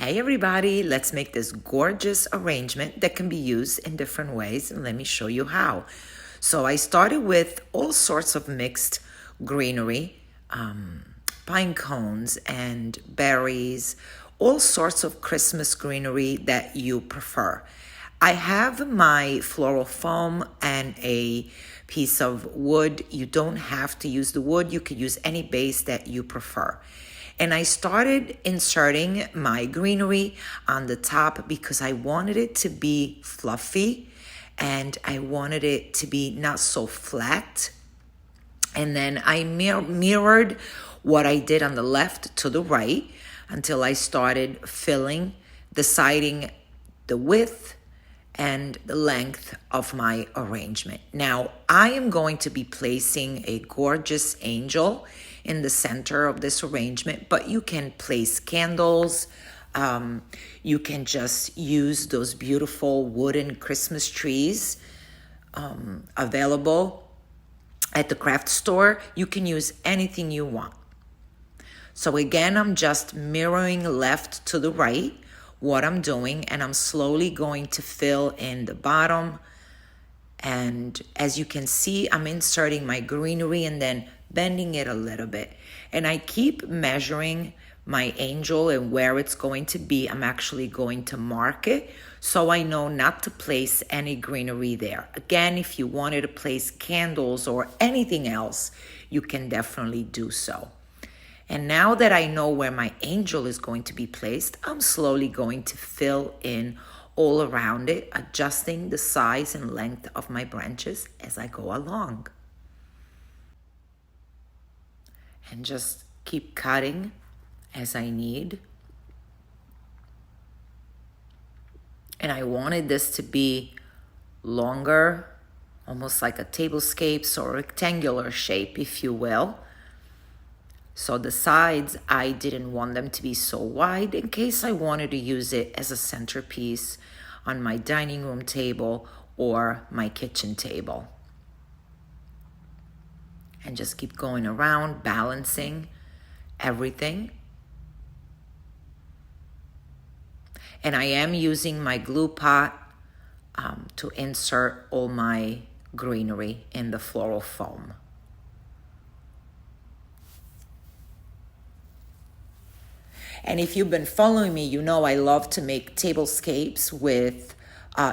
Hi everybody, let's make this gorgeous arrangement that can be used in different ways, and let me show you how. So I started with all sorts of mixed greenery, pine cones and berries, all sorts of Christmas greenery that you prefer. I have my floral foam and a piece of wood. You don't have to use the wood. You could use any base that you prefer. And I started inserting my greenery on the top because I wanted it to be fluffy and I wanted it to be not so flat. And then I mirrored what I did on the left to the right until I started filling, deciding the width and the length of my arrangement. Now, I am going to be placing a gorgeous angel in the center of this arrangement, but you can place candles. You can just use those beautiful wooden Christmas trees available at the craft store. You can use anything you want. So again, I'm just mirroring left to the right what I'm doing, and I'm slowly going to fill in the bottom. And as you can see, I'm inserting my greenery and then bending it a little bit. And I keep measuring my angel and where it's going to be. I'm actually going to mark it so I know not to place any greenery there. Again, if you wanted to place candles or anything else, you can definitely do so. And now that I know where my angel is going to be placed, I'm slowly going to fill in all around it, adjusting the size and length of my branches as I go along. And just keep cutting as I need. And I wanted this to be longer, almost like a tablescape or rectangular shape, if you will. So the sides, I didn't want them to be so wide in case I wanted to use it as a centerpiece on my dining room table or my kitchen table. And just keep going around, balancing everything. And I am using my glue pot to insert all my greenery in the floral foam. And if you've been following me, you know I love to make tablescapes with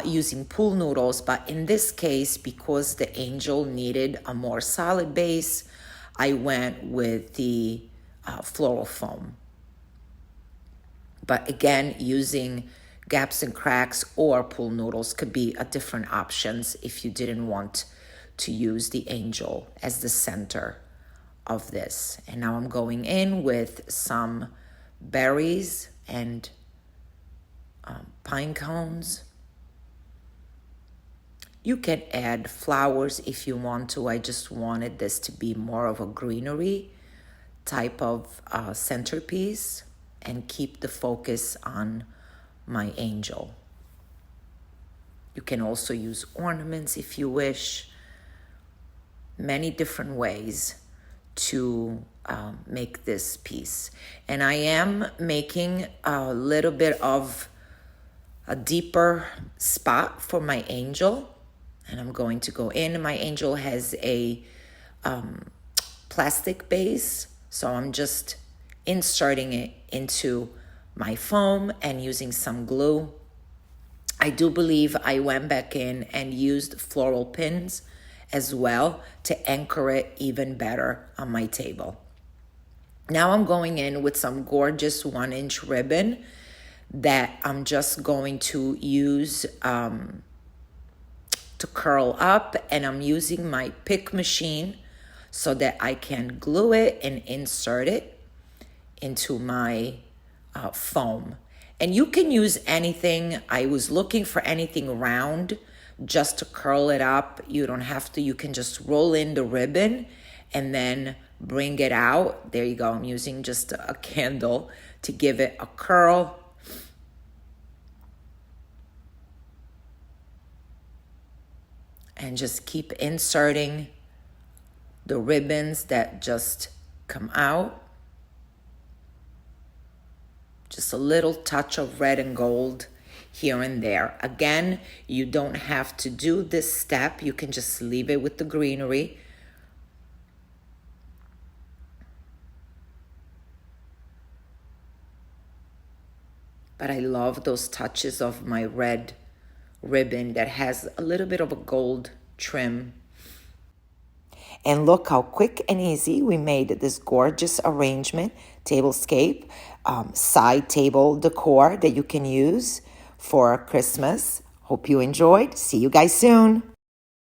using pool noodles. But in this case, because the angel needed a more solid base, I went with the floral foam. But again, using gaps and cracks or pool noodles could be a different options if you didn't want to use the angel as the center of this. And now I'm going in with some berries and pine cones. You can add flowers if you want to. I just wanted this to be more of a greenery type of centerpiece and keep the focus on my angel. You can also use ornaments if you wish. Many different ways to make this piece. And I am making a little bit of a deeper spot for my angel. And I'm going to go in. My angel has a plastic base. So I'm just inserting it into my foam and using some glue. I do believe I went back in and used floral pins as well to anchor it even better on my table. Now I'm going in with some gorgeous 1-inch ribbon that I'm just going to use to curl up, and I'm using my pick machine so that I can glue it and insert it into my foam. And you can use anything. I was looking for anything round just to curl it up. You don't have to. You can just roll in the ribbon and then bring it out. There you go. I'm using just a candle to give it a curl. And just keep inserting the ribbons that just come out. Just a little touch of red and gold here and there. Again, you don't have to do this step. You can just leave it with the greenery. But I love those touches of my red ribbon that has a little bit of a gold trim. And look how quick and easy we made this gorgeous arrangement, tablescape, side table decor that you can use for Christmas. Hope you enjoyed. See you guys soon.